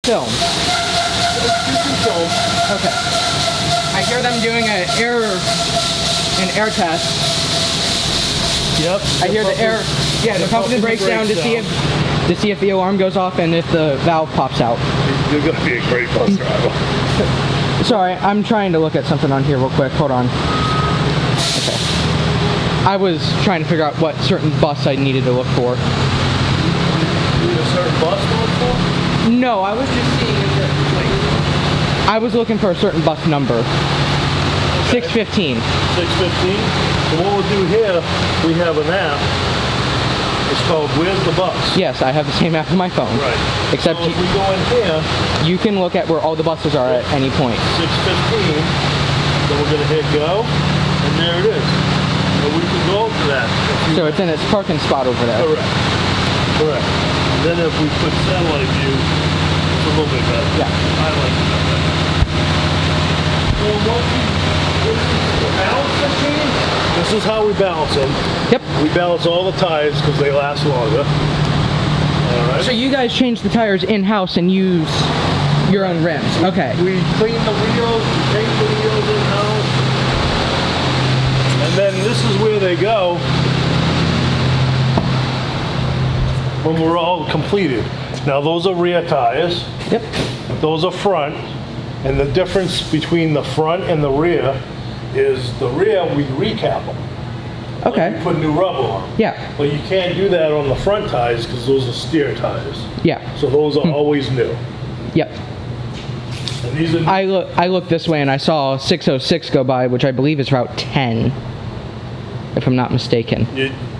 Film. Film. Okay. I hear them doing an air test. Yep. I hear the air. Yeah, the pumping breaks down to see if the alarm goes off and if the valve pops out. You're gonna be a great bus driver. Sorry, I'm trying to look at something on here real quick. Hold on. Okay. I was trying to figure out what certain bus I needed to look for. You need a certain bus to look for? No, I was just seeing if I was looking for a certain bus number. Okay. 615. 615. So what we'll do here, we have an app. It's called Where's the Bus? Yes, I have the same app on my phone. Right. Except so if we go in here, you can look at where all the buses are at any point. 615. Then we're gonna hit go, and there it is. And we can go to that. So it's in its parking spot over there. Correct. Correct. And then if we put satellite view, it's a little bit better. Yeah. I like it better. So what we balance machine? This is how we balance them. Yep. We balance all the tires because they last longer. All right. So you guys change the tires in-house and use your own rims. Okay. We clean the wheels, we paint the wheels in-house. And then this is where they go when we're all completed. Now those are rear tires. Yep. Those are front. And the difference between the front and the rear is the rear we recap them. Okay. Like we put new rubber on them. Yeah. But you can't do that on the front tires because those are steer tires. Yeah. So those are always new. Yep. And these are I looked this way and I saw 606 go by, which I believe is Route 10, if I'm not mistaken.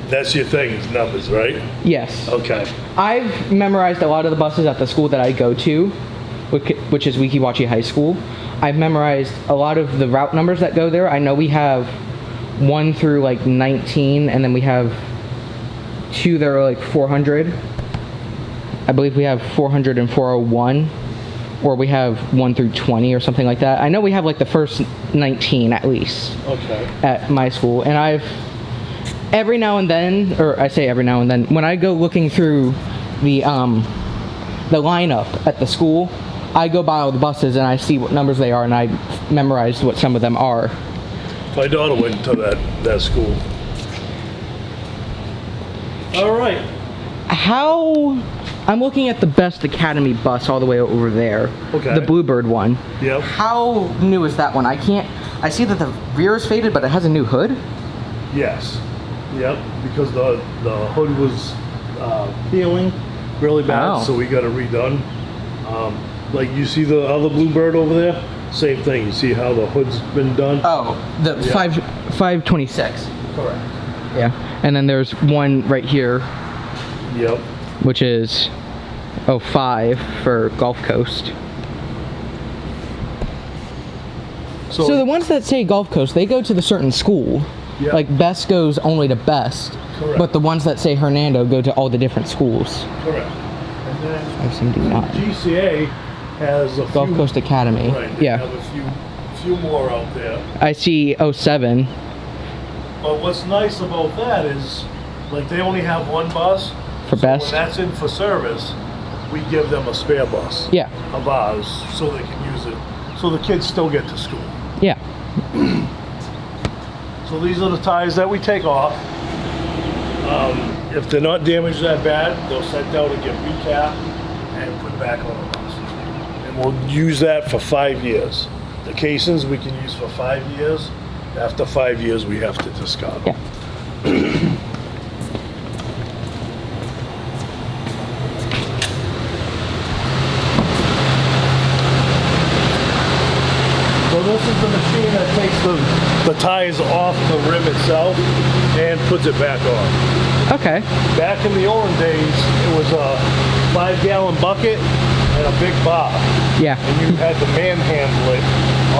that's your thing, is numbers, right? Yes. Okay. I've memorized a lot of the buses at the school that I go to, which is Weeki Wachee High School. I've memorized a lot of the route numbers that go there. I know we have 1 through like 19, and then we have 2 that are like 400. I believe we have 400 and 401, or we have 1 through 20 or something like that. I know we have like the first 19 at least. Okay. At my school, and I've every now and then, or I say every now and then, when I go looking through the lineup at the school, I go by all the buses and I see what numbers they are, and I memorize what some of them are. My daughter went to that school. All right. I'm looking at the Best Academy bus all the way over there. Okay. The Bluebird one. Yep. How new is that one? I see that the rear is faded, but it has a new hood? Yes. Yep. Because the hood was peeling really bad, Oh. so we got it redone. Like you see the other Bluebird over there? Same thing. You see how the hood's been done? Oh, the Yeah. 526. Correct. Yeah. And then there's one right here, Yep. which is 05 for Gulf Coast. So the ones that say Gulf Coast, they go to the certain school. Yep. Like Best goes only to Best. Correct. But the ones that say Hernando go to all the different schools. Correct. And then 579. GCA has a Gulf few, Coast Academy. Right. They Yeah. have a few more out there. I see 07. But what's nice about that is, like, they only have one bus. For so Best? when that's in for service, we give them a spare bus. Yeah. Of ours, so they can use it, so the kids still get to school. Yeah. So these are the tires that we take off. If they're not damaged that bad, they'll send out and get recapped and put back on the bus. And we'll use that for 5 years. The casings we can use for 5 years. After 5 years, we have to discard. Yeah. So this is the machine that takes the tires off the rim itself and puts it back on. Okay. Back in the olden days, it was a 5-gallon bucket and a big bar. Yeah. And you had to manhandle it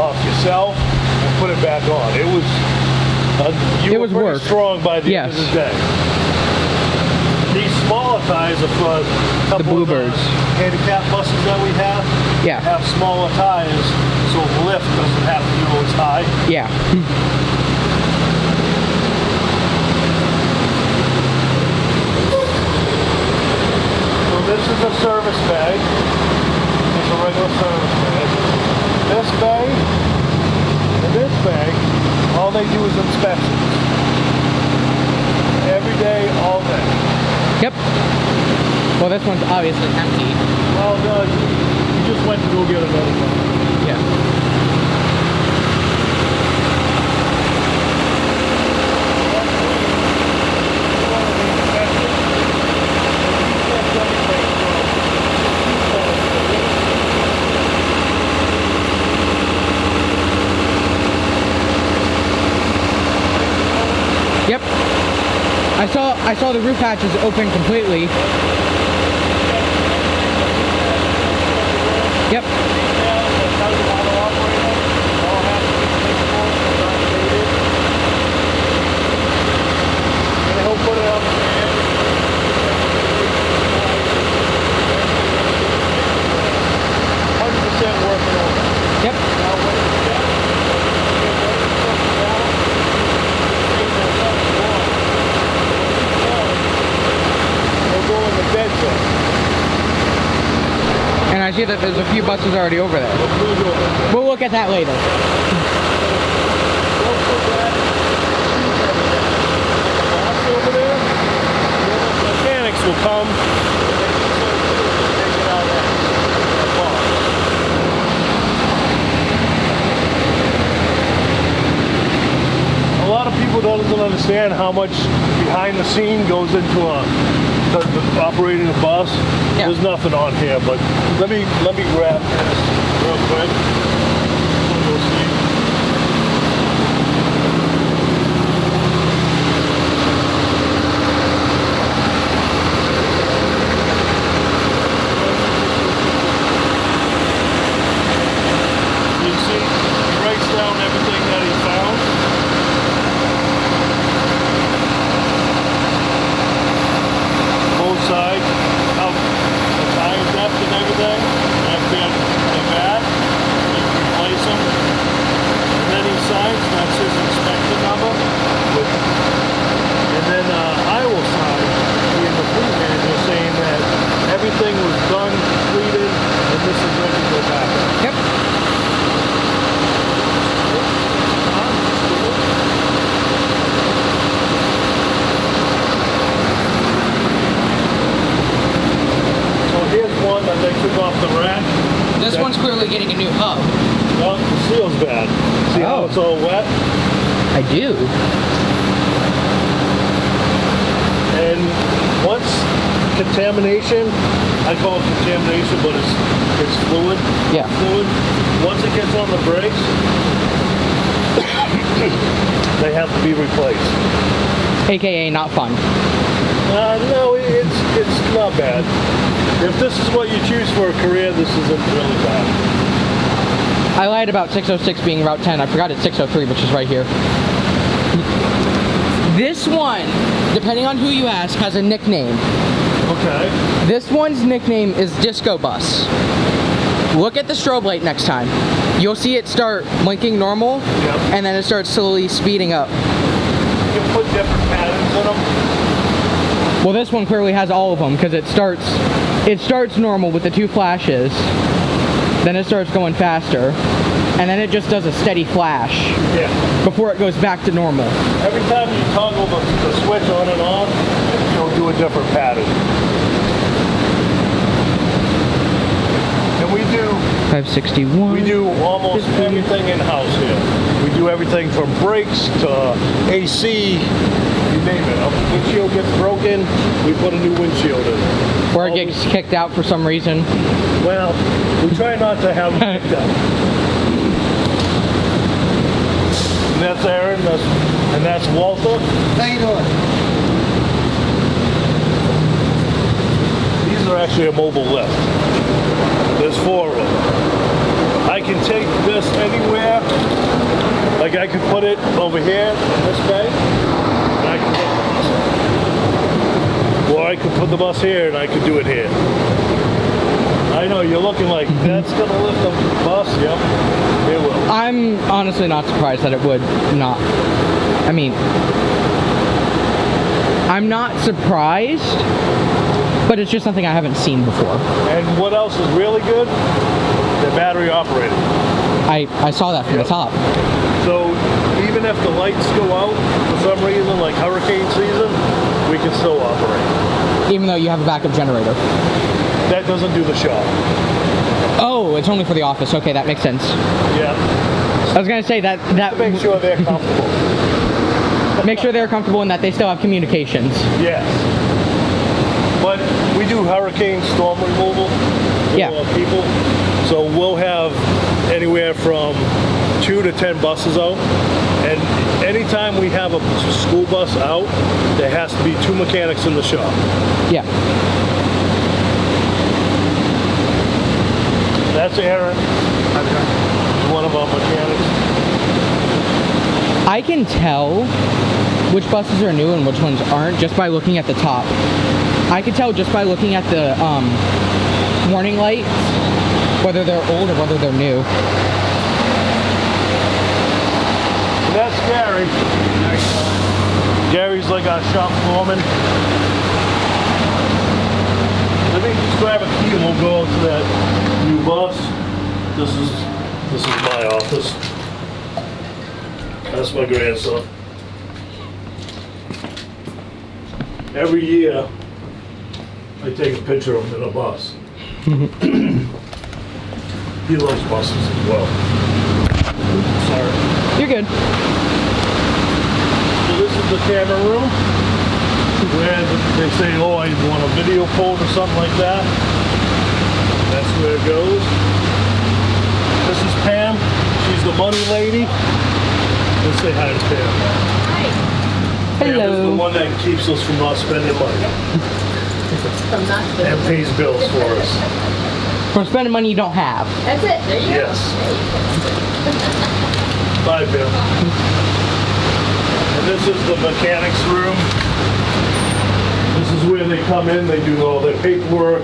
off yourself and put it back on. It was you It were was pretty work. strong by the end of the day. These smaller tires are for a couple Bluebirds. of the handicap buses that we have. Yeah. Have smaller tires, so the lift doesn't have to go as high. Yeah. So this is a service bag. they do is inspections. Every day, all day. Yep. Well, this one's obviously empty. Well, no, you just went to go get another one. Yeah. Yep. I saw the roof hatches open completely. Yep. Yep. And I see that there's a few buses already over there. We'll look at that later. Mechanics will come. A lot of people don't understand how much behind the scene goes into the operating a bus. Yeah. There's nothing on here, but let me grab this real quick. We'll see. You see, he writes down everything that he found. Side, how the tire depth and everything, and if they're bad, you can replace them. And then he signs, that's his inspector number. And then I will sign, being the fleet manager, saying that everything was done, completed, and this is ready to go back. Yep. Here's one that they took off the rack. This one's clearly getting a new hub. Well, the seal's bad. See how it's all wet? I do. And once contamination, I call it contamination, but it's fluid. Yeah. Fluid. Once it gets on the brakes, they have to be replaced. AKA not fun. No, it's not bad. If this is what you choose for a career, this isn't really bad. I lied about 606 being Route 10. I forgot it's 603, which is right here. This one, depending on who you ask, has a nickname. Okay. This one's nickname is Disco Bus. Look at the strobe light next time. You'll see it start blinking normal, Yep. and then it starts slowly speeding up. You can put different patterns in them. Well, this one clearly has all of them because it starts normal with the two flashes, then it starts going faster, and then it just does a steady flash before it goes back to normal. Every time you toggle the switch on and off, it'll do a different pattern. And we do 561. We do almost everything in-house here. We do everything from brakes to AC, you name it. If the windshield gets broken, we put a new windshield in. Or it gets kicked out for some reason. Well, we try not to have them kicked out. And that's Aaron, and that's Walter. How you doing? These are actually a mobile lift. There's 4 of them. I can take this anywhere. Like I could put it over here in this bay, and I can put the bus in. Or I could put the bus here and I could do it here. I know, you're looking like, that's gonna lift the bus. Yep, it will. I'm honestly not surprised that it would not. I mean, I'm not surprised, but it's just something I haven't seen before. And what else is really good? They're battery operated. I saw that from the top. So even even if the lights go out for some reason, like hurricane season, we can still operate. Even though you have a backup generator. That doesn't do the shop. Oh, it's only for the office. Okay, that makes sense. Yeah. I was gonna say that Make sure they're comfortable. make sure they're comfortable and that they still have communications. Yes. But we do hurricane storm removal for people. So we'll have anywhere from 2 to 10 buses out. And anytime we have a school bus out, there has to be 2 mechanics in the shop. Yeah. That's Aaron. He's one of our mechanics. I can tell which buses are new and which ones aren't just by looking at the top. I can tell just by looking at the warning lights whether they're old or whether they're new. And that's Gary. Gary's like our shop foreman. Let me just grab a key and we'll go to that new bus. This is my office. That's my grandson. Every year, I take a picture of him in a bus. He loves buses as well. Sorry. You're good. So this is the camera room, where they say, oh, I want a video phone or something like that. That's where it goes. This is Pam. She's the money lady. Let's say hi to Pam. Hi. Pam is the Hello. one that keeps us from not spending money From not spending. and pays bills for us. From spending money you don't have. That's it. There you go. Yes. Bye, Pam. And this is the mechanics room. This is where they come in, they do all their paperwork.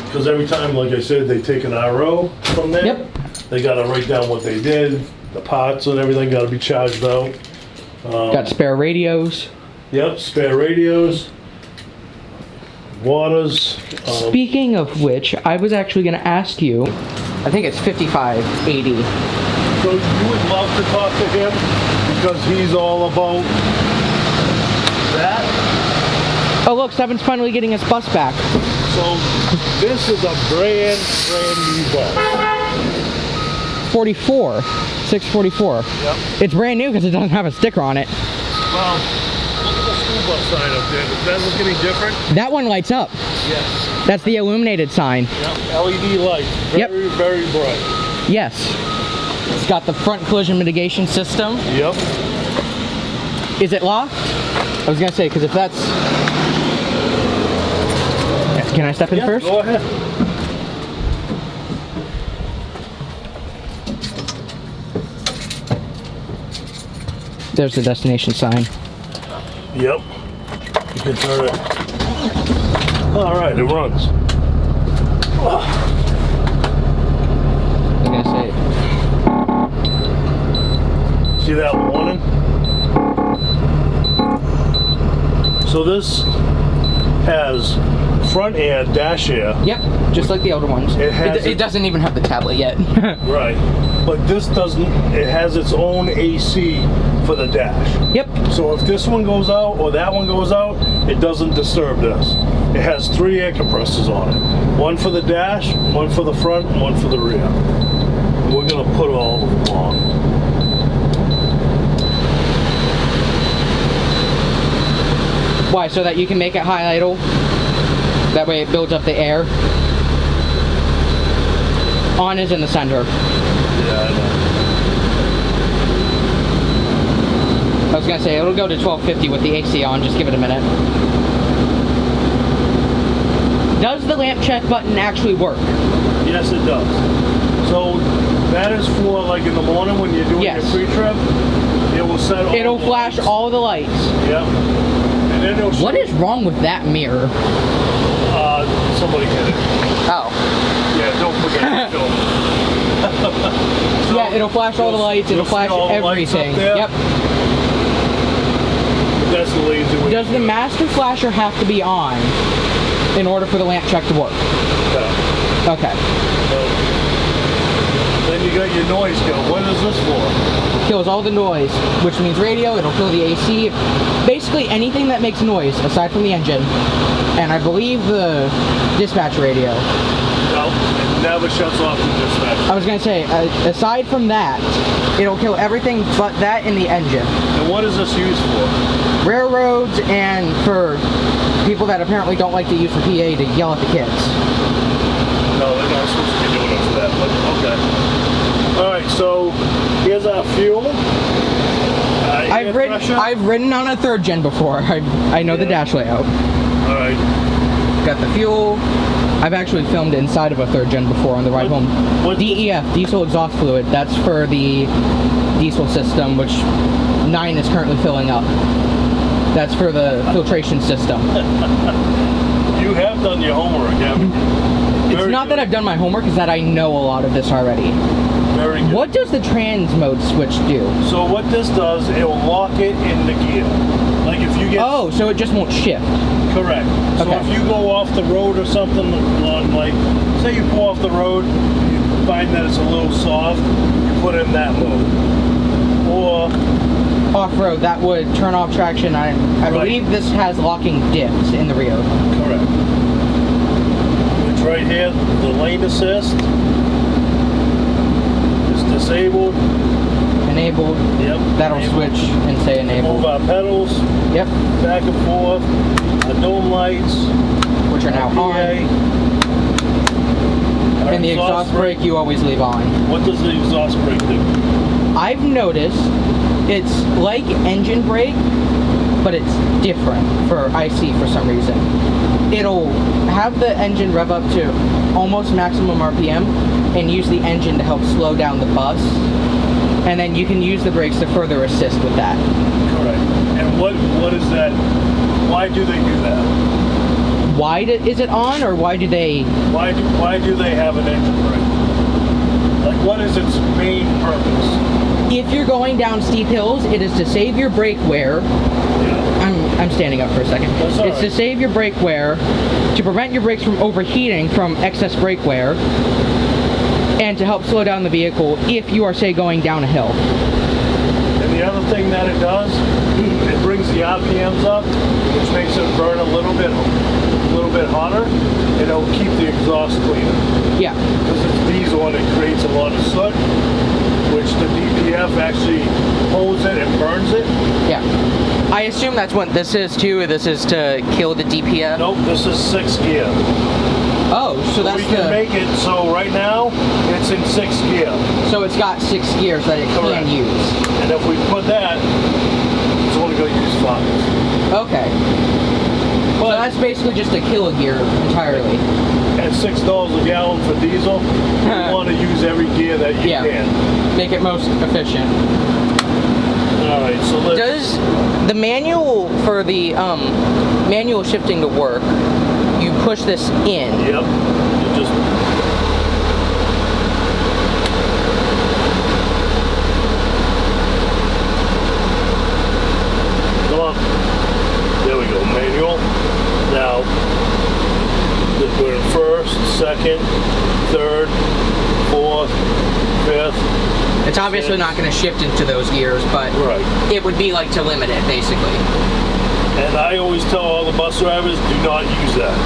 Because every time, like I said, they take an RO from there. Yep. They gotta write down what they did, the parts and everything gotta be charged out. Got spare radios. Yep, spare radios, waters. Speaking of which, I was actually going to ask you, I think it's 5580. So you would love to talk to him because he's all about that. Oh look, Seven's finally getting his bus back. So this is a brand new bus. 44. 644. Yep. It's brand new because it doesn't have a sticker on it. Well, look at the school bus sign up there. Does that look any different? That one lights up. Yes. That's the illuminated sign. Yep. LED lights. Very, very bright. Yes. It's got the front collision mitigation system. Yep. Is it locked? I was going to say, because if that's... Can I step in first? Go ahead. There's the destination sign. Yep. You can turn it. All right, it runs. I'm going to say... See that warning? So this has front air, dash air. Yep, just like the older ones. It doesn't even have the tablet yet. Right. But this doesn't, it has its own AC for the dash. Yep. So if this one goes out or that one goes out, it doesn't disturb this. It has 3 air compressors on it. One for the dash, one for the front, and one for the rear. And we're gonna put all of them on. Why? So that you can make it high idle? That way it builds up the air? On is in the center. Yeah, I know. I was gonna say, it'll go to 1250 with the AC on, just give it a minute. Does the lamp check button actually work? Yes, it does. So that is for like in the morning when you're doing your pre-trip. It will set all It'll the flash lights. all the lights. Yep. And then it'll What is wrong with that mirror? somebody hit it. Oh. Yeah, don't forget to film. So Yeah, it'll flash all the lights, it'll you'll see flash all the lights up everything. there. Yep. That's the lazy way. Does the master flasher have to be on in order for the lamp check to work? Yeah. Okay. So, then you got your noise gun. What is this for? kills all the noise, which means radio, it'll kill the AC, basically anything that makes noise aside from the engine, and I believe the dispatch radio. No, it never shuts off the dispatch. I was gonna say, aside from that, it'll kill everything but that in the engine. And what is this used for? Railroads and for people that apparently don't like to use the PA to yell at the kids. No, they're not supposed to be doing it for that, but okay. Alright, so here's our fuel. I've ridden on a 3rd gen before. I know the dash layout. Alright. Got the fuel. I've actually filmed inside of a 3rd gen before on the ride home. DEF, diesel exhaust fluid. That's for the diesel system, which 9 is currently filling up. That's for the filtration system. You have done your homework, haven't you? It's not that I've done my homework, it's that I know a lot of this already. Very good. What does the trans mode switch do? So what this does, it will lock it in the gear. Like if you get... Oh, so it just won't shift. Correct. So Okay. if you go off the road or something, on like, say you pull off the road, you find that it's a little soft, you put it in that mode. Or... Off-road, that would turn off traction. I believe this has locking dips in the Rio. Correct. It's right here, the lane assist. It's disabled. Enabled. Yep. That'll enabled. switch and say enabled. Move our pedals. Yep. Back and forth. The dome lights. Which are now on. Our And the exhaust brake you always leave on. What does the exhaust brake do? I've noticed it's like engine brake, but it's different for IC for some reason. It'll have the engine rev up to almost maximum RPM and use the engine to help slow down the bus. And then you can use the brakes to further assist with that. Correct. And what is that? Why do they do that? Why is it on, or why do they... Why do they have an engine brake? Like, what is its main purpose? If you're going down steep hills, it is to save your brake wear. Yeah. I'm standing up for a second. That's all It's to right. save your brake wear, to prevent your brakes from overheating from excess brake wear, and to help slow down the vehicle if you are, say, going down a hill. And the other thing that it does, it brings the RPMs up, which makes it burn a little bit hotter, and it'll keep the exhaust cleaner. Yeah. Because it's diesel and it creates a lot of soot, which the DPF actually pulls it and burns it. Yeah. I assume that's what this is too. This is to kill the DPF. Nope, this is 6 gear. Oh, so that's We can make it so right now it's in 6 gear. So it's got 6 gears that it Correct. can use. And if we put that, it's only going to use 5. Okay. So But that's basically just a kill gear entirely. at $6 a gallon for diesel, you want to use every gear that you can. Make it most efficient. All right, so let's... Does the manual for the manual shifting to work, you push this in? Yep. You just... Come on. There we go, manual. Now, we're in first, second, third, fourth, fifth. It's obviously not going to shift into those gears, but Right. it would be like to limit it, basically. And I always tell all the bus drivers, do not use that.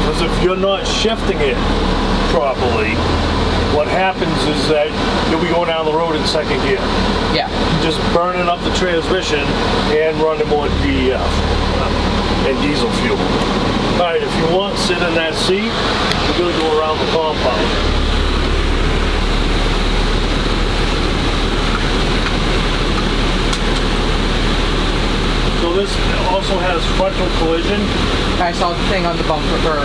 Because if you're not shifting it properly, what happens is that you'll be going down the road in second gear. Yeah. Just burning up the transmission and running more DEF and diesel fuel. All right, if you want, sit in that seat. We're going to go around the compound. So this also has frontal collision. I saw the thing on the bumper, or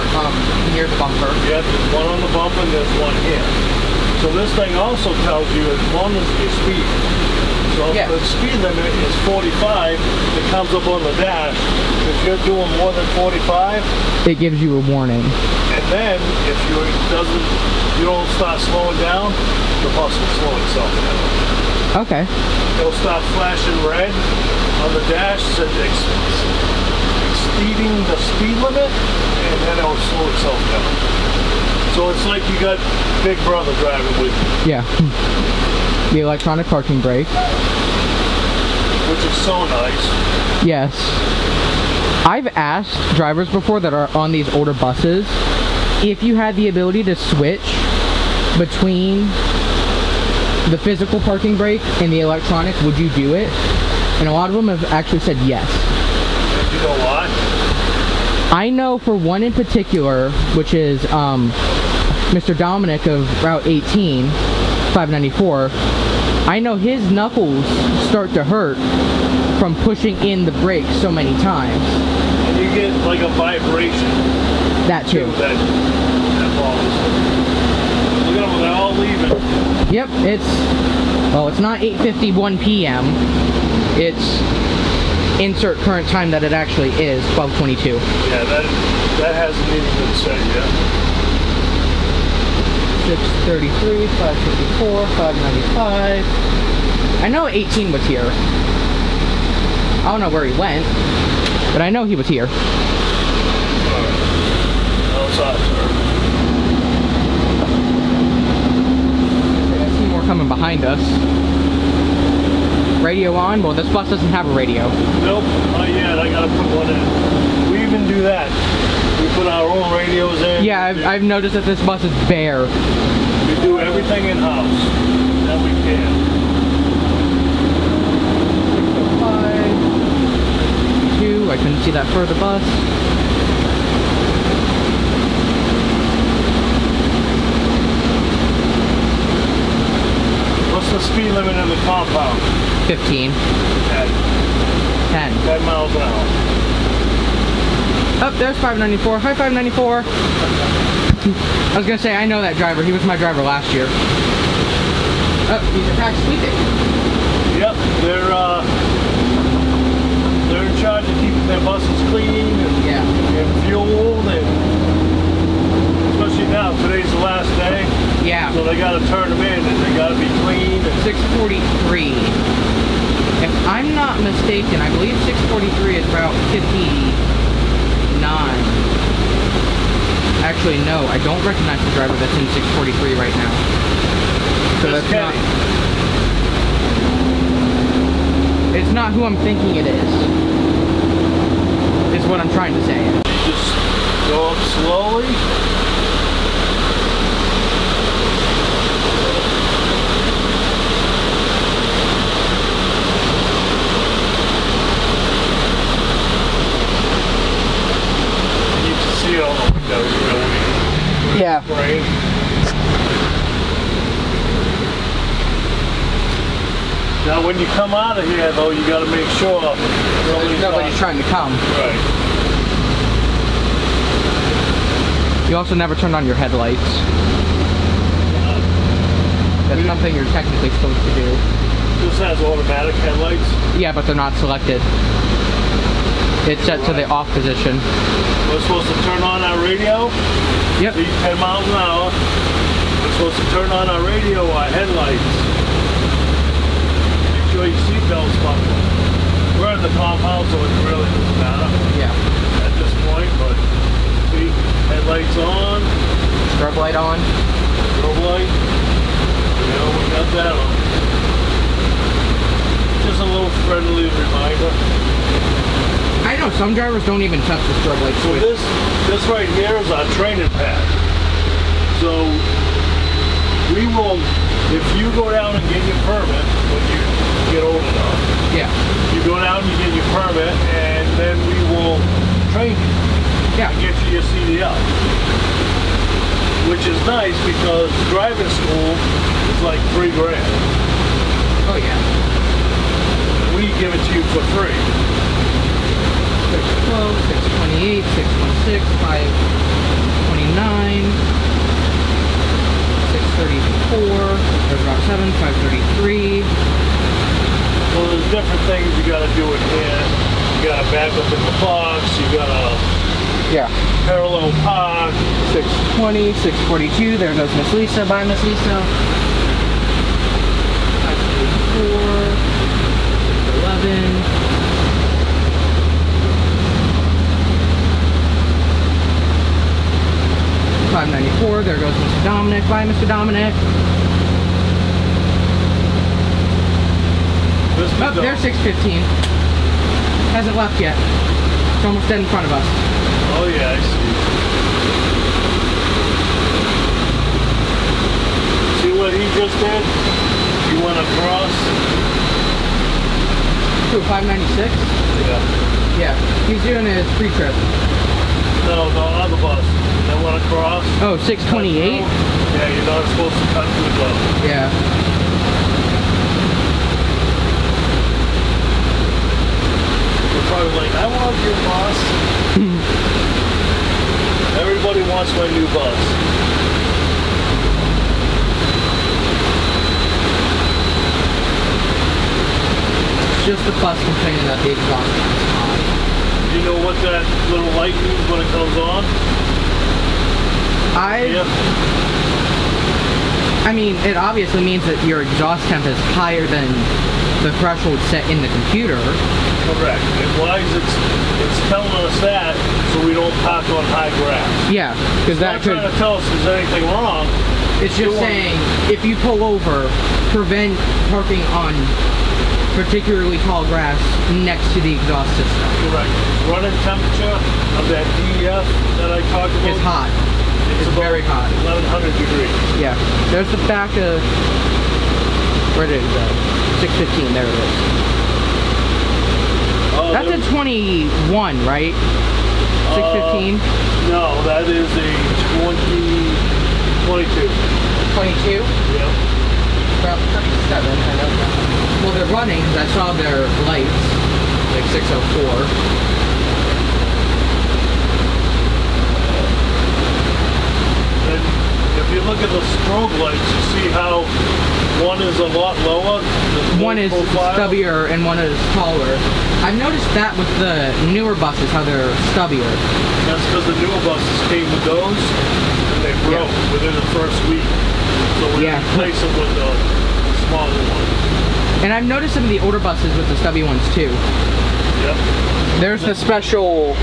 near the bumper. Yeah, there's one on the bumper and there's one here. So this thing also tells you as long as you speed. So if the speed limit is 45, it comes up on the dash. If you're doing more than 45, It gives you a warning. and then if you don't start slowing down, the bus will slow itself down. Okay. It'll start flashing red on the dash, exceeding the speed limit, and then it'll slow itself down. So it's like you got Big Brother driving with you. Yeah. the electronic parking brake. Which is so nice. Yes. I've asked drivers before that are on these older buses if you had the ability to switch between the physical parking brake and the electronic, would you do it? And a lot of them have actually said yes. And you know why? I know for one in particular, which is Mr. Dominic of Route 18, 594, I know his knuckles start to hurt from pushing in the brake so many times. And you get like a vibration. That too. That bothers me. Look at them, they're all leaving. Yep, it's not 8:51 p.m. It's insert current time that it actually is, 12:22. Yeah, that hasn't even been said yet. 6:33, 5:54, 5:95. I know 18 was here. I don't know where he went, but I know he was here. Outside, sir. I see more coming behind us. Radio on? Well, this bus doesn't have a radio. Nope, not yet. I gotta put one in. We even do that. We put our own radios in. Yeah, I've noticed that this bus is bare. We do everything in-house that we can. 605, 2, I couldn't see that further bus. What's the speed limit in the compound? 15. 10. 10. 10 miles an hour. Oh, there's 594. Hi, 594. I was gonna say, I know that driver. He was my driver last year. Oh, he's attached sweeping. Yep, they're in charge of keeping their buses clean and fueled, and especially now, today's the last day. Yeah. So they gotta turn them in and they gotta be clean. And 643. If I'm not mistaken, I believe 643 is about 59. Actually, no, I don't recognize the driver that's in 643 right now. So that's not. It's not who I'm thinking it is. Is what I'm trying to say. just go up slowly. See all the windows really. Yeah. Right. Now when you come out of here though, you gotta make sure Nobody's trying to come. Right. You also never turned on your headlights. That's something you're technically supposed to do. This has automatic headlights. Yeah, but they're not selected. It's set to the off position. We're supposed to turn on our radio. Yep. See, 10 miles an hour. We're supposed to turn on our radio, our headlights. Make sure your seatbelt's buckled. We're in the compound, so it really doesn't matter Yeah. at this point, but see, headlights on, Strobe light on. strobe light. You know, we got that on. Just a little friendly reminder. I know some drivers don't even touch the strobe light So switch. this right here is our training pad. So we will, if you go down and get your permit when you get old enough, Yeah. you go down and you get your permit, and then we will train you Yeah. and get you your CDL. Which is nice because driving school is like $3,000. Oh yeah. We give it to you for free. 612, 628, 616, 529, 634, there's Route 7, 533. So there's different things you gotta do in here. You gotta back up in the box, you gotta Yeah. parallel park. 620, 642, there goes Miss Lisa. Bye, Miss Lisa. 534, 611. 594, there goes Mr. Dominic. Bye, Mr. Dominic. Oh, there's 615. Hasn't left yet. It's almost dead in front of us. Oh yeah, I see. See what he just did? He went across. Ooh, 596? Yeah. Yeah, he's doing his pre-trip. No, the other bus. That went across. Oh, 628? Yeah, you're not supposed to cut through the... Yeah. You're probably like, I want your bus. Everybody wants my new bus. It's just the bus complaining that the exhaust is hot. You know what that little light means when it comes on? I mean, it obviously means that your exhaust temp is higher than the threshold set in the computer. Correct. And why is it's telling us that so we don't park on high grass? Yeah, because that It's not could. trying to tell us there's anything wrong. It's just saying if you pull over, prevent parking on particularly tall grass next to the exhaust system. Correct. Running temperature of that DEF that I talked about It's hot. It's about very hot. 1100 degrees. Yeah. There's the back of. Where did it go? 615. There it is. That's a 21, right? 615? No, that is a 22. 22? Yeah. About 37, I know that. Well, they're running because I saw their lights, like 604. And if you look at the strobe lights, you see how one is a lot lower. One is stubbier and one is taller. I've noticed that with the newer buses, how they're stubbier. That's because the newer buses came with those and they broke within the first week. So we replaced them with the smaller ones. And I've noticed some of the older buses with the stubby ones too. Yep. There's the special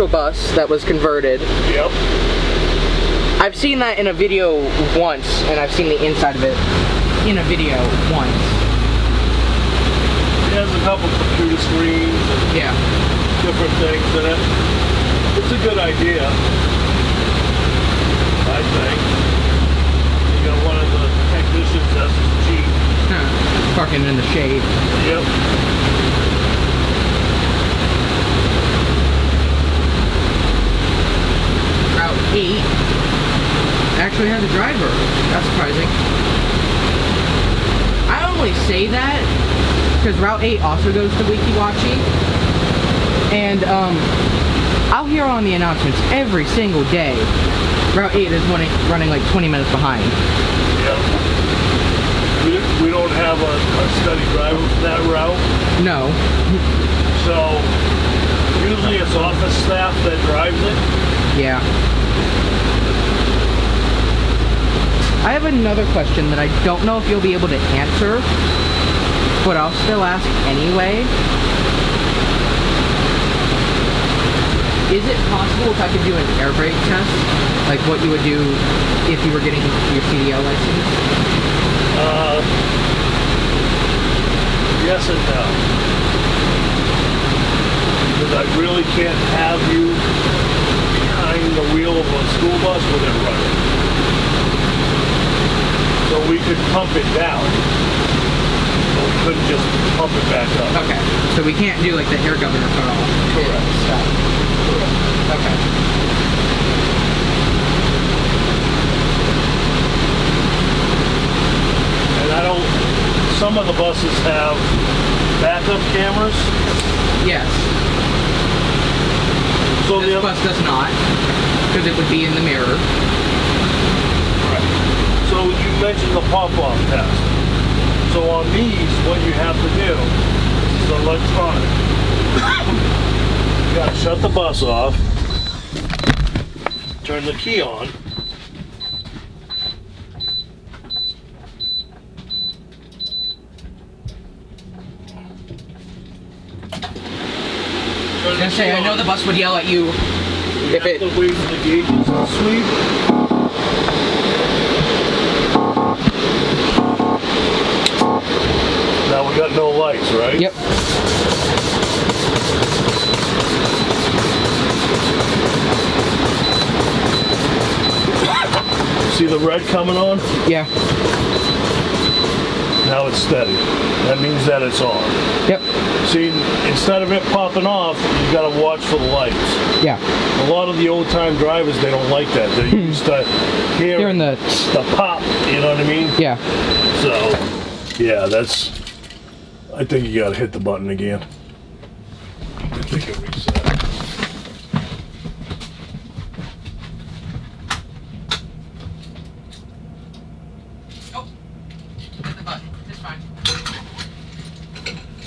bus that was converted. Yep. I've seen that in a video once, and I've seen the inside of it in a video once. It has a couple computer screens and different things in it. It's a good idea, I think. You got one of the technicians that's cheap. Parking in the shade. Yep. Route 8 actually has a driver. That's surprising. I only say that because Route 8 also goes to Wikiwachi, and I'll hear on the announcements every single day Route 8 is running like 20 minutes behind. Yep. We don't have a steady driver for that route. No. So usually it's office staff that drives it. Yeah. I have another question that I don't know if you'll be able to answer, but I'll still ask anyway. Is it possible if I could do an air brake test, like what you would do if you were getting your CDL license? Yes and no. Because I really can't have you behind the wheel of a school bus with it running. So we could pump it down, but we couldn't just pump it back up. Okay, so we can't do like the air governor cut off. Correct. Okay. And I don't, some of the buses have backup cameras. Yes. So This bus does not, because it would be in the mirror. Right. So you mentioned the pop-off test. So on these, what you have to do is electronic. You gotta shut the bus off, turn the key on, I know the bus would yell at you if it. have to wait for the gauges to sweep. Now we got no lights, right? Yep. See the red coming on? Yeah. Now it's steady. That means that it's on. Yep. See, instead of it popping off, you gotta watch for the lights. Yeah. A lot of the old time drivers, they don't like that. They're used to hearing Hearing the pop, you know what I mean? yeah. So, yeah, that's, I think you gotta hit the button again. I think it reset.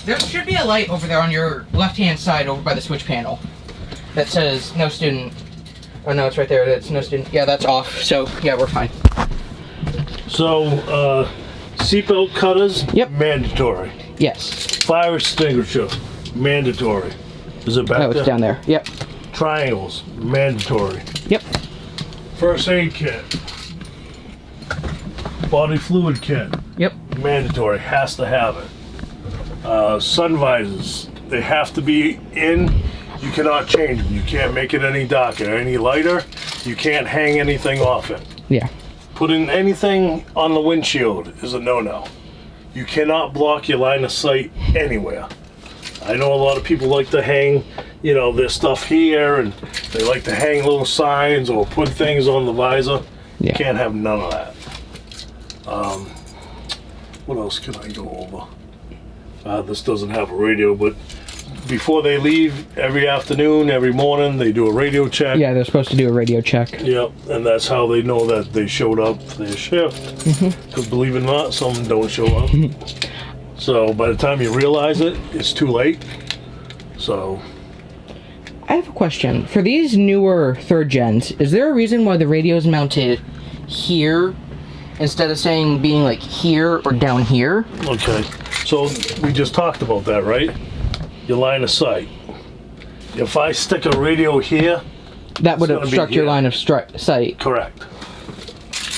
There should be a light over there on your left-hand side over by the switch panel that says no student. Oh no, it's right there. That's no student. Yeah, that's off. So yeah, we're fine. So, seatbelt cutters, Yep. mandatory. Yes. Fire extinguisher, mandatory. Is it back Oh, it's there? down there. Yep. Triangles, mandatory. Yep. First aid kit. Body fluid kit, Yep. mandatory, has to have it. Sun visors, they have to be in. You cannot change them. You can't make it any darker, any lighter. You can't hang anything off it. Yeah. Putting anything on the windshield is a no-no. You cannot block your line of sight anywhere. I know a lot of people like to hang, you know, their stuff here, and they like to hang little signs or put things on the visor. Yeah. You can't have none of that. What else can I go over? This doesn't have a radio, but before they leave every afternoon, every morning, they do a radio check. Yeah, they're supposed to do a radio check. Yep, and that's how they know that they showed up for their shift. Because believe it or not, some don't show up. So by the time you realize it, it's too late. So I have a question. For these newer third gens, is there a reason why the radio is mounted here instead of saying being like here or down here? okay, so we just talked about that, right? Your line of sight. If I stick a radio here, That would It's gonna be obstruct your here. line of sight. correct.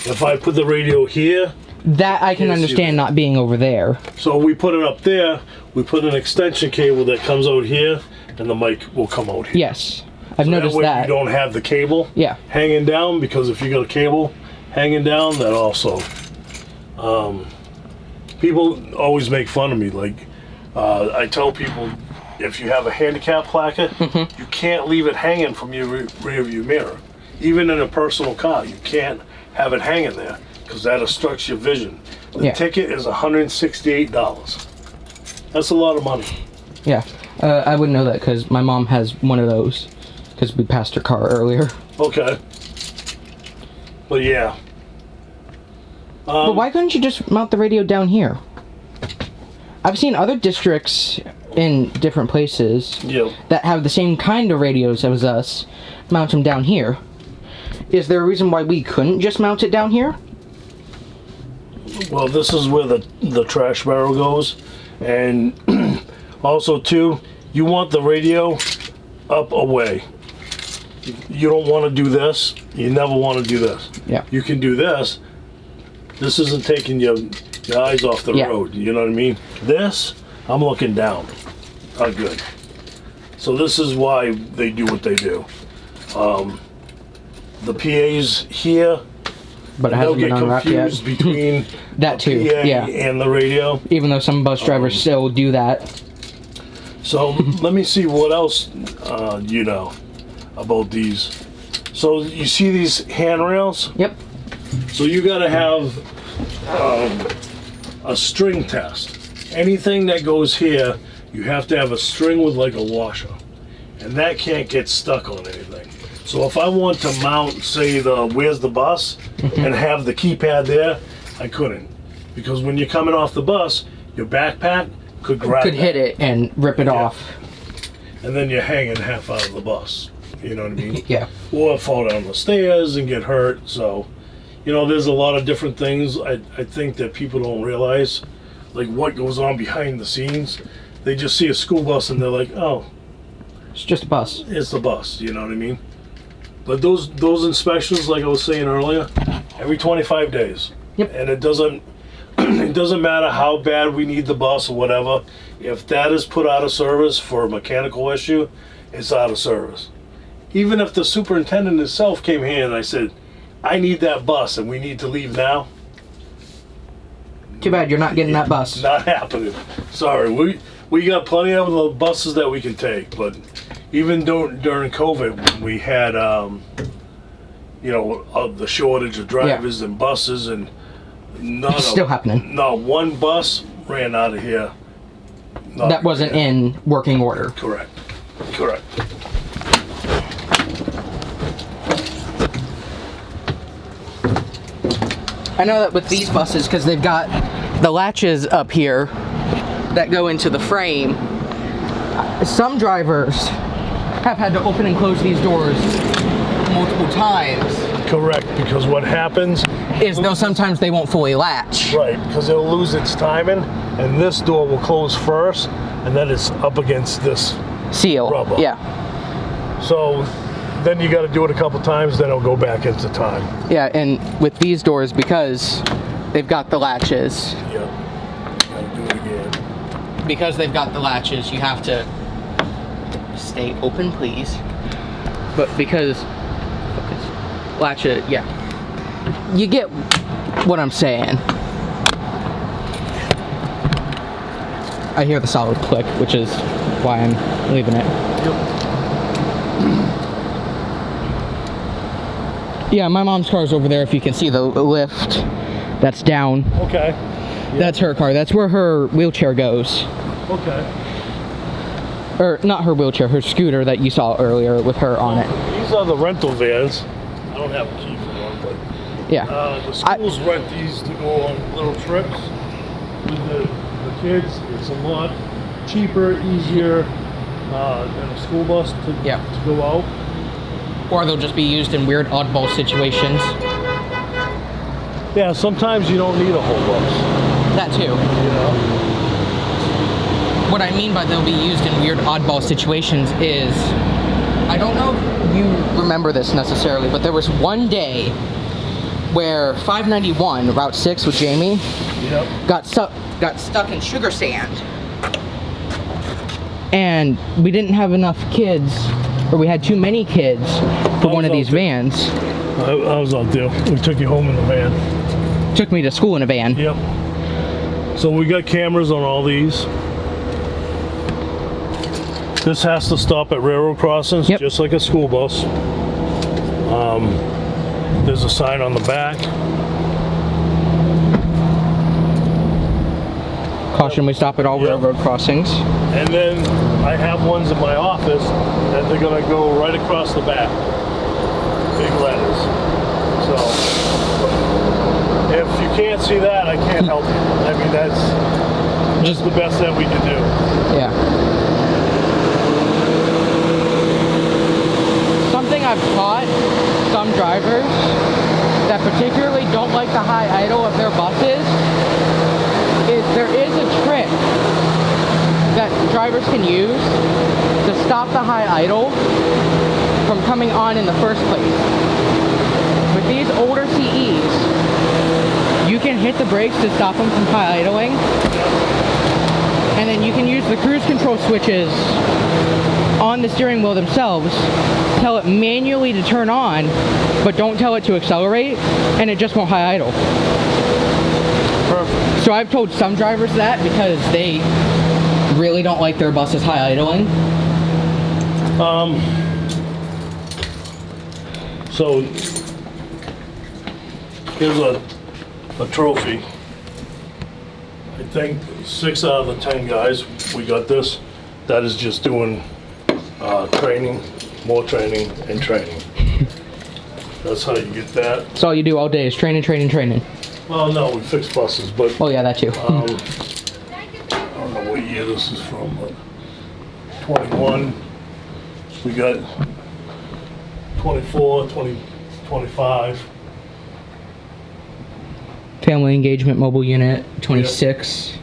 If I put the radio here, That I can Yes, you- understand not being over there. so we put it up there, we put an extension cable that comes out here, and the mic will come out here. Yes. I've So noticed that way that. you don't have the cable Yeah. hanging down, because if you got a cable hanging down, that also. People always make fun of me. Like, I tell people, if you have a handicap placard, you can't leave it hanging from your rear view mirror. Even in a personal car, you can't have it hanging there, because that obstructs your vision. The Yeah. ticket is $168. That's a lot of money. Yeah. I wouldn't know that because my mom has one of those because we passed her car earlier. Okay. But yeah. But why couldn't you just mount the radio down here? I've seen other districts in different places Yeah. that have the same kind of radios as us mount them down here. Is there a reason why we couldn't just mount it down here? Well, this is where the trash barrel goes, and also too, you want the radio up away. You don't want to do this. You never want to do this. Yeah. You can do this. This isn't taking your eyes off the Yeah. road. You know what I mean? This, I'm looking down. Not good. So this is why they do what they do. The PA's here. But it They'll hasn't get been unwrapped yet. confused between That too, PA yeah. and the radio. Even though some bus drivers still do that. So let me see what else you know about these. So you see these handrails? Yep. So you got to have a string test. Anything that goes here, you have to have a string with like a washer, and that can't get stuck on anything. So if I want to mount, say, the where's the bus, and have the keypad there, I couldn't, because when you're coming off the bus, your backpack could grab Could that. hit it and rip it off. And then you're hanging half out of the bus. You know what I mean? Yeah. Or fall down the stairs and get hurt. So, you know, there's a lot of different things I think that people don't realize, like what goes on behind the scenes. They just see a school bus and they're like, oh, It's just a bus. it's the bus. You know what I mean? But those inspections, like I was saying earlier, every 25 days. Yep. And it doesn't, it doesn't matter how bad we need the bus or whatever. If that is put out of service for a mechanical issue, it's out of service. Even if the superintendent himself came here and I said, I need that bus and we need to leave now. Too bad you're not getting that bus. Not happening. Sorry, we got plenty of the buses that we can take, but even during COVID, when we had, the shortage of drivers and buses, and It's still happening. Not one bus ran out of here. That wasn't in working order. Correct. I know that with these buses, because they've got the latches up here that go into the frame, some drivers have had to open and close these doors multiple times. Correct, because what happens is sometimes they won't fully latch. Right, because it'll lose its timing, and this door will close first, and then it's up against this seal. Rubber. Yeah. So then you got to do it a couple times, then it'll go back into time. Yeah, and with these doors, because they've got the latches. Yep. Got to do it again. Because they've got the latches, you have to stay open, please. But because latch it, yeah. You get what I'm saying. I hear the solid click, which is why I'm leaving it. Yep. Yeah, my mom's car's over there. If you can see the lift, that's down. Okay. Yep. That's her car. That's where her wheelchair goes. Okay. Or not her wheelchair, her scooter that you saw earlier with her on it. These are the rental vans. I don't have a key for one, but Yeah. the schools rent these to go on little trips with the kids. It's a lot cheaper, easier than a school bus to go out. Or they'll just be used in weird oddball situations. Yeah, sometimes you don't need a whole bus. That too. You know? What I mean by they'll be used in weird oddball situations is, I don't know if you remember this necessarily, but there was one day where 591, Route 6 with Jamie, got stuck in sugar sand. And we didn't have enough kids, or we had too many kids for one of these vans. I was out there. We took you home in the van. Took me to school in a van. Yep. So we got cameras on all these. This has to stop at railroad crossings, just like a school bus. There's a sign on the back. Caution, we stop at all railroad crossings. And then I have ones in my office that they're gonna go right across the back. Big letters. So, if you can't see that, I can't help you. I mean, that's just the best that we can do. Yeah. Something I've taught some drivers that particularly don't like the high idle of their buses is there is a trick that drivers can use to stop the high idle from coming on in the first place. With these older CEs, you can hit the brakes to stop them from high idling, and then you can use the cruise control switches on the steering wheel themselves, tell it manually to turn on, but don't tell it to accelerate, and it just won't high idle. Perfect. So I've told some drivers that because they really don't like their buses high idling. So here's a trophy. I think 6 out of the 10 guys, we got this. That is just doing training, more training, and training. That's how you get that. That's all you do all day is training, training, training. Well, no, we fix buses, but Oh yeah, that too. I don't know what year this is from, but 21. We got 24, 20, 25. Family engagement mobile unit, 26.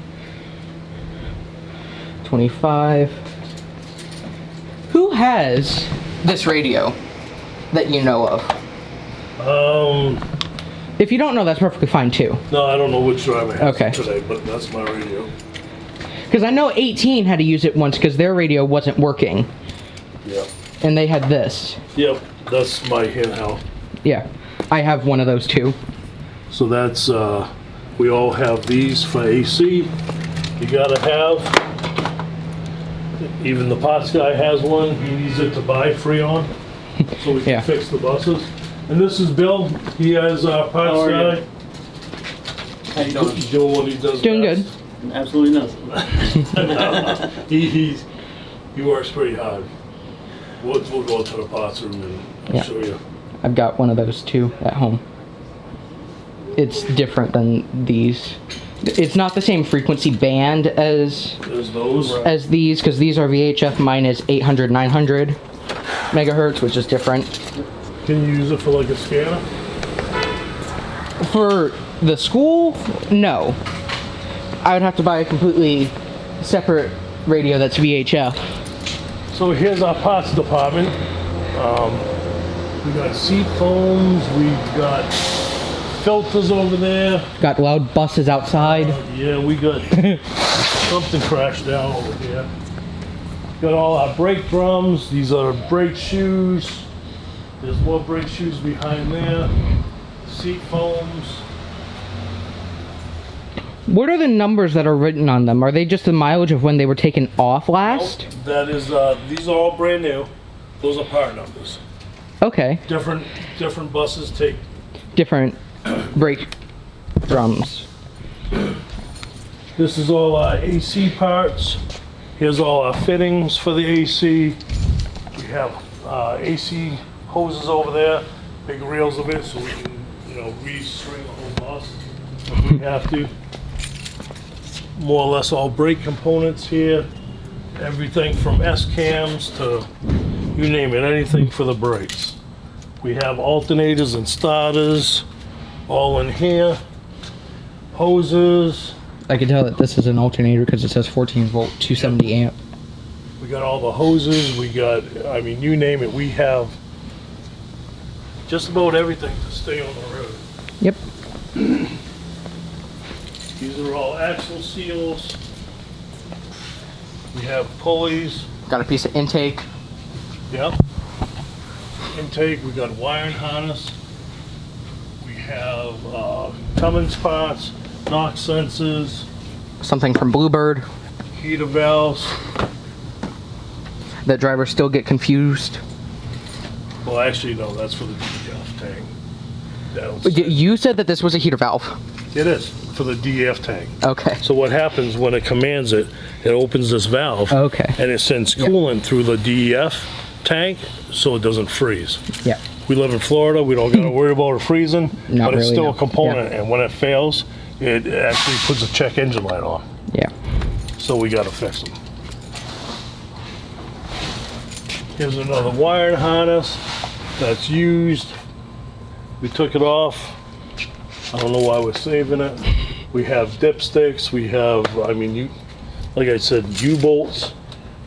25. Who has this radio that you know of? If you don't know, that's perfectly fine too. No, I don't know which driver has Okay. it today, but that's my radio. Because I know 18 had to use it once because their radio wasn't working, Yep. and they had this. Yep, that's my handheld. Yeah, I have one of those too. So that's, we all have these for AC. You gotta have, even the parts guy has one. He needs it to buy Freon, so we can Yeah. fix the buses. And this is Bill. He has our parts How are guy. you? How you doing? He's doing what he does Doing best. Absolutely nothing. He works pretty hard. We'll go to the parts room and I'll Yeah. show you. I've got one of those too at home. It's different than these. It's not the same frequency band There's those. as these because these are VHF minus 800, 900 megahertz, which is different. Can you use it for like a scanner? For the school, no. I would have to buy a completely separate radio that's VHF. So here's our parts department. We got seat foams, we've got filters over there. Got loud buses outside. Yeah, we got something crashed down over here. Got all our brake drums. These are brake shoes. There's more brake shoes behind there. Seat foams. What are the numbers that are written on them? Are they just the mileage of when they were taken off last? That is, these are all brand new. Those are part numbers. Okay. Different buses take. Different brake drums. This is all our AC parts. Here's all our fittings for the AC. We have AC hoses over there, big reels of it, so we can, re-string the whole bus if we have to. More or less all brake components here. Everything from S-cams to, you name it, anything for the brakes. We have alternators and starters all in here. Hoses. I can tell that this is an alternator because it says 14 volt, 270 amp. We got all the hoses. We got, I mean, you name it. We have just about everything to stay on the road. Yep. These are all axle seals. We have pulleys. Got a piece of intake. Yep. Intake. We got wiring harness. We have Cummins parts, knock sensors, Something from Bluebird. heater valves. That drivers still get confused. Well, actually, no, that's for the DEF tank. That'll But you said that this was a heater valve. It is for the DEF tank. Okay. So what happens when it commands it, it opens this valve. Okay. And it sends coolant through the DEF tank so it doesn't freeze. Yeah. We live in Florida, we don't gotta worry about it freezing, Not but it's really, still no. a component, and when it fails, it actually puts a check engine light on. Yeah. So we gotta fix them. Here's another wiring harness that's used. We took it off. I don't know why we're saving it. We have dipsticks, we have, I mean, like I said, U-bolts,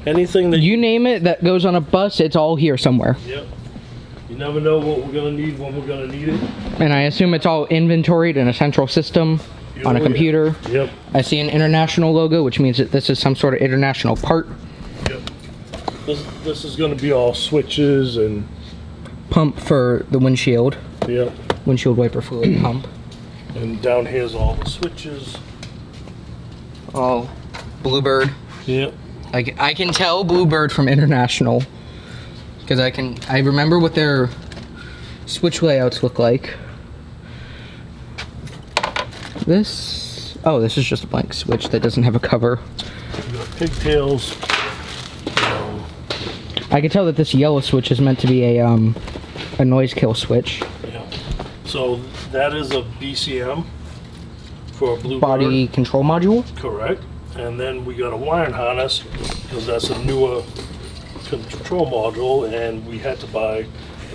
anything that You name it that goes on a bus, it's all here somewhere. Yep. You never know what we're gonna need when we're gonna need it. And I assume it's all inventoried in a central system on a Oh, yeah. computer. Yep, I see an international logo, which means that this is some sort of international part. yep. This is gonna be all switches and, Pump for the windshield. yep. Windshield wiper fluid pump. And down here's all the switches. Oh, Bluebird. Yep. I can tell Bluebird from International because I remember what their switch layouts look like. This is just a blank switch that doesn't have a cover. We got pigtails. I can tell that this yellow switch is meant to be a noise kill switch. Yeah. So that is a BCM for a Bluebird. Body control module. Correct. And then we got a wiring harness because that's a newer control module, and we had to buy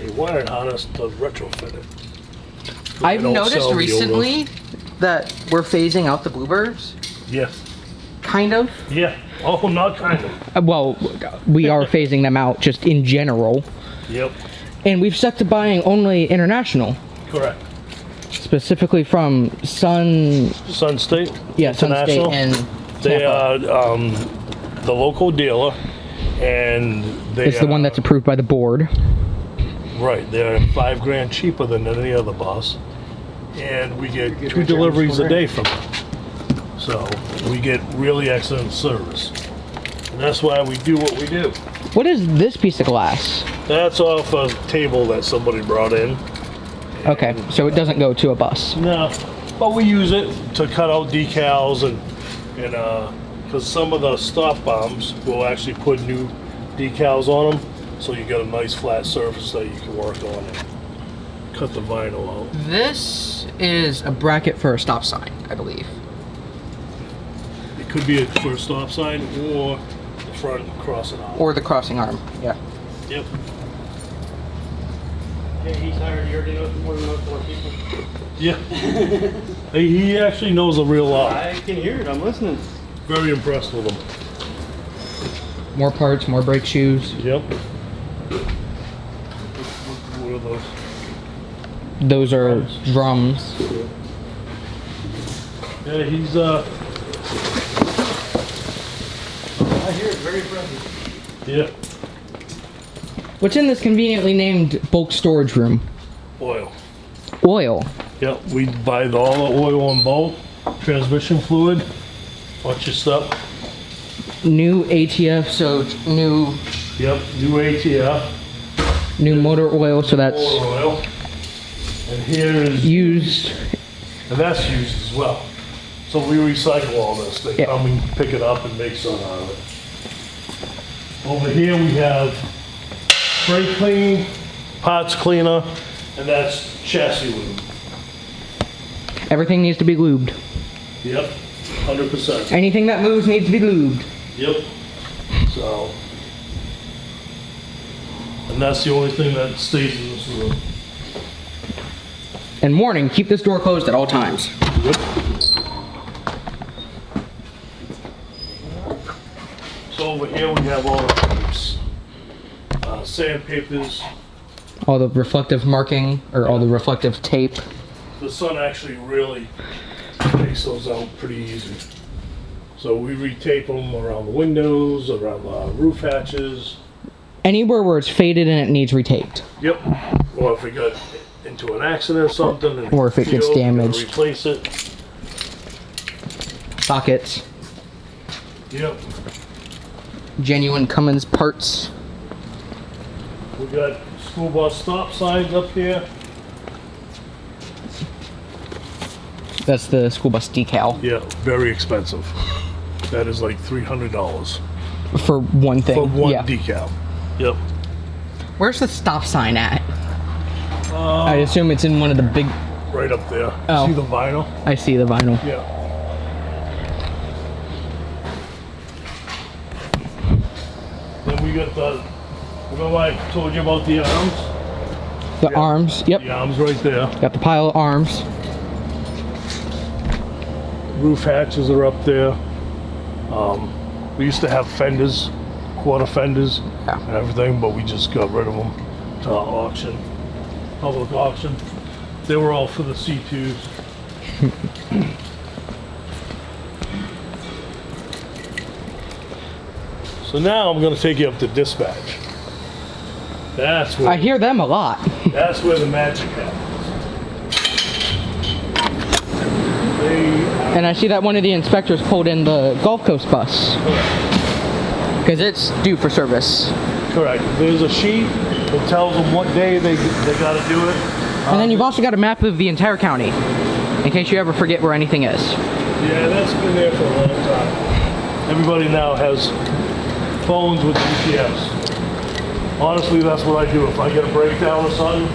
a wiring harness to retrofit it. I've don't noticed sell the recently that we're phasing out the Bluebirds. Yes. Kind of. Yeah. Oh, not kind of. Well, we are phasing them out just in general. Yep. And we've stuck to buying only international. Correct. Specifically from Sun State State and They Tampa. are the local dealer, and they It's the one that's approved by the board. right. They're $5,000 cheaper than any other bus, and we get 2 deliveries a day from them. So we get really excellent service, and that's why we do what we do. What is this piece of glass? That's off a table that somebody brought in. Okay, so it doesn't go to a bus. No, but we use it to cut out decals and because some of the stop bombs will actually put new decals on them, so you got a nice flat surface that you can work on and cut the vinyl out. This is a bracket for a stop sign, I believe. It could be for a stop sign or the front crossing out. Or the crossing arm, yeah. Yep. Okay, he's hired, you already know more than those 4 people. Yeah. He actually knows a real lot. I can hear it, I'm listening. Very impressed with him. More parts, more brake shoes. Yep. What are those? Those are drums. Yeah, he's I hear it, very impressive. yeah, What's in this conveniently named bulk storage room? oil. Oil. Yep, we buy all the oil in bulk, transmission fluid, bunch of stuff. New ATF, so it's new Yep, new ATF, new motor oil, so that's motor oil. And here is, used. and that's used as well. So we recycle all this. They Yeah. come and pick it up and make some out of it. Over here we have brake clean, parts cleaner, and that's chassis lube. Everything needs to be lubed. Yep, 100%. Anything that moves needs to be lubed. Yep. So, and that's the only thing that stays in this room. And warning, keep this door closed at all times. Yep. So over here we have all the tapes, sandpapers. All the reflective marking, or all the reflective tape. The sun actually really takes those out pretty easy. So we retape them around the windows, around the roof hatches. Anywhere where it's faded and it needs retaped. Yep. Or if we got into an accident or something, and Or if it gets field, we gotta damaged. replace it. Sockets. Yep. Genuine Cummins parts. We got school bus stop signs up here. That's the school bus decal. Yeah, very expensive. That is like $300 For one thing. for one yeah. decal. Yep. Where's the stop sign at? I assume it's in one of the big... Right up there. Oh. See the vinyl? I see the vinyl. Yeah. Then we got the, remember I told you about the arms? The arms. Yep. The arms right there. Got the pile of arms. Roof hatches are up there. We used to have fenders, quarter fenders, Yeah. and everything, but we just got rid of them to auction, public auction. They were all for the C2s. So now I'm going to take you up to dispatch. That's I where, hear them a lot. that's where the magic happens. They And I see that one of the inspectors pulled in the Gulf Coast bus. Because it's due for service. correct. There's a sheet that tells them what day they got to do it. And then you've also got a map of the entire county. In case you ever forget where anything is. Yeah, that's been there for a long time. Everybody now has phones with GPS. Honestly, that's what I do. If I get a breakdown or something,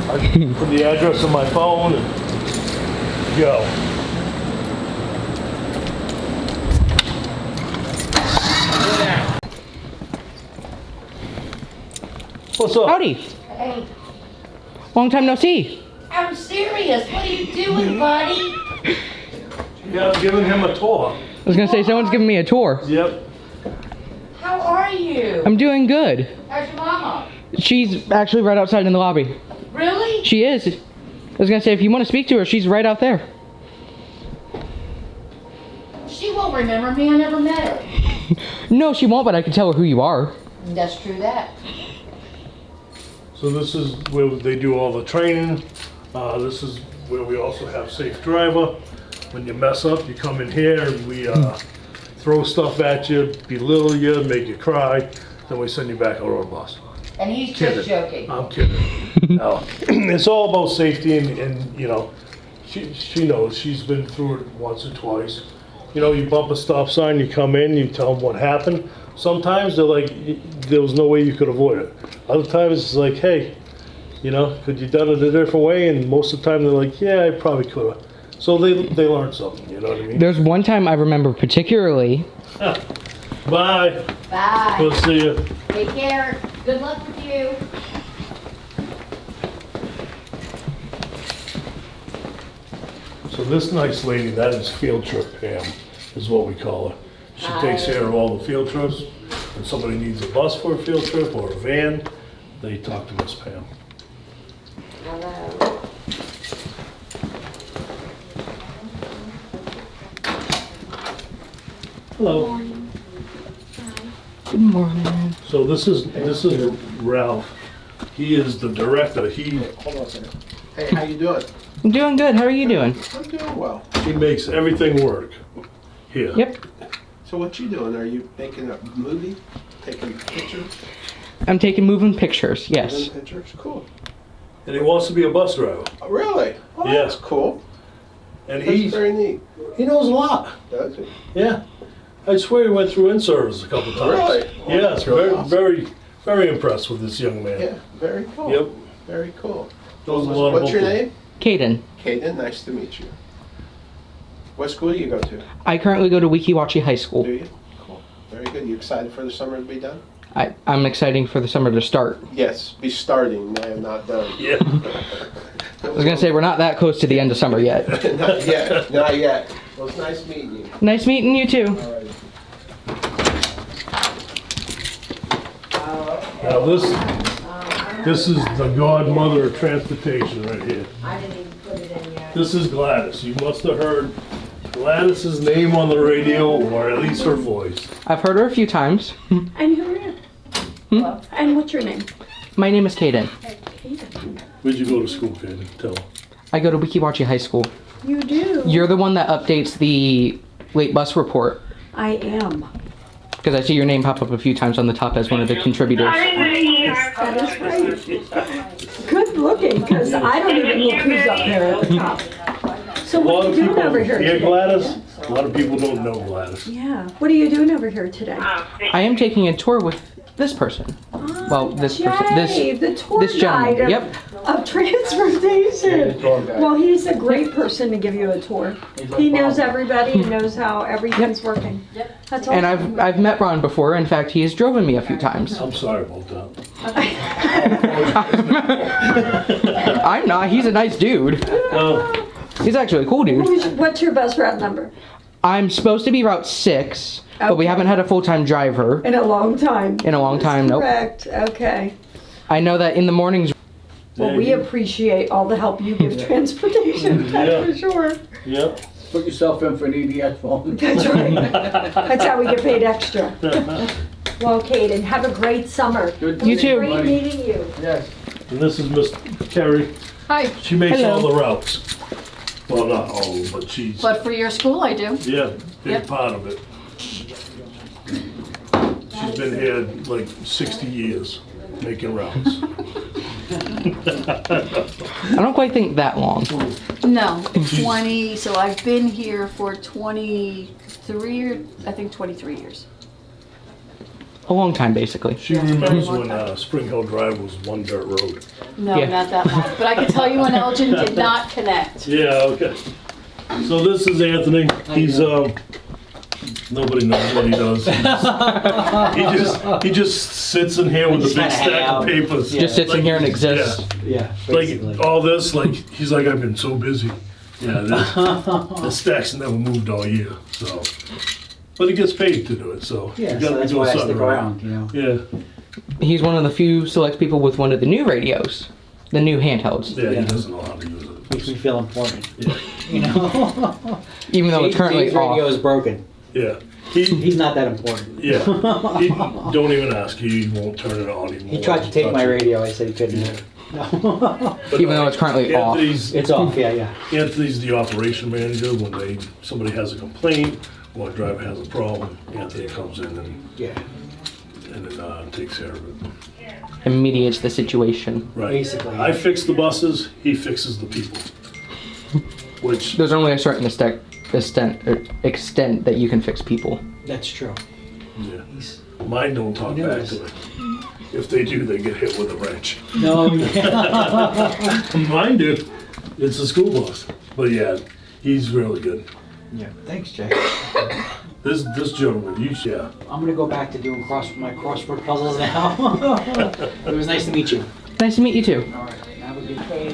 I put the address on my phone and go. What's up? Howdy. Hey, Long time no see. I'm serious. What are you doing, buddy? Yeah, I'm giving him a tour. I was going to say, someone's giving me a tour. Yep. How are you? I'm doing good. How's your mama? She's actually right outside in the lobby. Really? She is. I was gonna say, if you want to speak to her, she's right out there. She won't remember me. I never met her. No, she won't, but I can tell her who you are. That's true that. So this is where they do all the training. This is where we also have safe driver. When you mess up, you come in here and we throw stuff at you, belittle you, make you cry, then we send you back out on the bus. And he's Kidding. just joking. I'm kidding. No. It's all about safety and you know, she knows. She's been through it once or twice. You know, you bump a stop sign, you come in, you tell them what happened. Sometimes they're like, there was no way you could avoid it. Other times it's like, hey, you know, could you done it a different way? And most of the time they're like, yeah, I probably could have. So they learn something, you know what I mean? There's one time I remember particularly. Bye. Bye. We'll see you. Take care. Good luck with you. So this nice lady, that is field trip Pam, is what we call her. She takes care of all the field trips. When somebody needs a bus for a field trip or a van, they talk to Miss Pam. Hello. Hello. Good morning. So this is Ralph. He is the director. Hold on a second. Hey, how you doing? I'm doing good. How are you doing? I'm doing well. He makes everything work here. Yep. So what you doing? Are you making a movie? Taking pictures? I'm taking moving pictures. Yes. Taking pictures? Cool. And he wants to be a bus driver. Oh, really? Well, Yeah. that's cool. And That's very neat. he knows a lot. Does he? Yeah. I swear he went through in-service a couple times. Really? Well, Yes, that's really awesome. very impressed with this young man. Yeah, very cool. Yep. Very cool. Knows a lot What's your about name? Kaden. Kaden, nice to meet you. What school do you go to? I currently go to Weeki High School. Do you? Cool. Very good. You excited for the summer to be done? I'm excited for the summer to start. Yes, be starting, man, not done. Yeah. I was gonna say we're not that close to the end of summer yet. Not yet, not yet. Well, it's nice meeting you. Nice meeting you too. All right. Now this is the godmother of transportation right here. I didn't even put it in yet. This is Gladys. You must have heard Gladys's name on the radio, or at least her voice. I've heard her a few times. And who are you? And what's your name? My name is Kaden. Where'd you go to school, kid? Tell her. I go to Weeki High School. You do. You're the one that updates the late bus report. I am. Because I see your name pop up a few times on the top as one of the contributors. That is right. Good looking, because I don't even look who's up there at the top. So A lot what are of you doing people over here hear today? Gladys. A lot of people don't know Gladys. Yeah. What are you doing over here today? I am taking a tour with this person. Well, this person. Jay, the tour this gentleman. guide Yep. of transportation. Well, he's a great person to give you a tour. He knows everybody and knows how everything's working. That's awesome. And I've met Ron before. In fact, he has driven me a few times. I'm sorry about that. I'm not. He's a nice dude. He's actually a cool dude. What's your bus route number? I'm supposed to be Route 6, but we Okay. haven't had a full-time driver In a long time. in a long time. Nope. Correct. Okay. I know that in the mornings. Well, we appreciate all the help you give transportation, that's for sure. Yep. Put yourself in for an EDS phone. That's right. That's how we get paid extra. Well, Kaden, have a great summer. Good You too. Great meeting you. Yes. And this is Miss Carrie. Hi, She makes Hello. all the routes. Well, not all, of them, but she's, but for your school, I do. yeah, big Yep. part of it. She's been here like 60 years making routes. I don't quite think that long. No, 20, so I've been here for 23, or I think 23 years. A long time, basically. She remembers when Spring Hill Drive was one dirt road. No, Yeah. not that long. But I can tell you when Elgin did not connect. Yeah, okay. So this is Anthony. He's nobody knows what he does. He just sits in here with a Just big kinda hang stack of out. papers. Just sits in here and exists. Yeah, Like basically. all this, like he's like, I've been so busy. Yeah, the stacks never moved all year. So, but he gets paid to do it. So you Yeah, gotta so be that's doing why I something stick right. around, you know. Yeah, He's one of the few select people with one of the new radios, the new handhelds. yeah, Yeah. he doesn't know how to use it. makes me feel important. Yeah. You know? Even though it's currently Dave's radio off. is broken. Yeah. He's not that important. Yeah. He, don't even ask. He won't turn it on. He tried to take my radio. I said he couldn't. Yeah. No. But Even though it's currently off. It's off. Yeah, yeah. Anthony's the operation manager. When somebody has a complaint or a driver has a problem, Anthony comes in and Yeah. then takes care of it. And mediates the situation. Right. Basically. I fix the buses. He fixes the people. Which There's only a certain extent that you can fix people. That's true. yeah. Mine don't talk He back knows. to me. If they do, they get hit with a wrench. No. Yeah. Mine do. It's a school bus. But yeah, he's really good. Yeah. Thanks, Jay. This gentleman, yeah. I'm gonna go back to doing my crossword puzzles now. It was nice to meet you. Nice to meet you too. All right. Have a good day.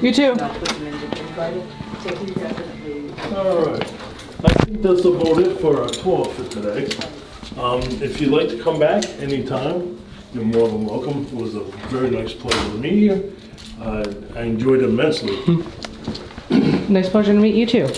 You too. All right. I think that's about it for our tour for today. If you'd like to come back anytime, you're more than welcome. It was a very nice pleasure to meet you. I enjoyed it immensely. Nice pleasure to meet you too.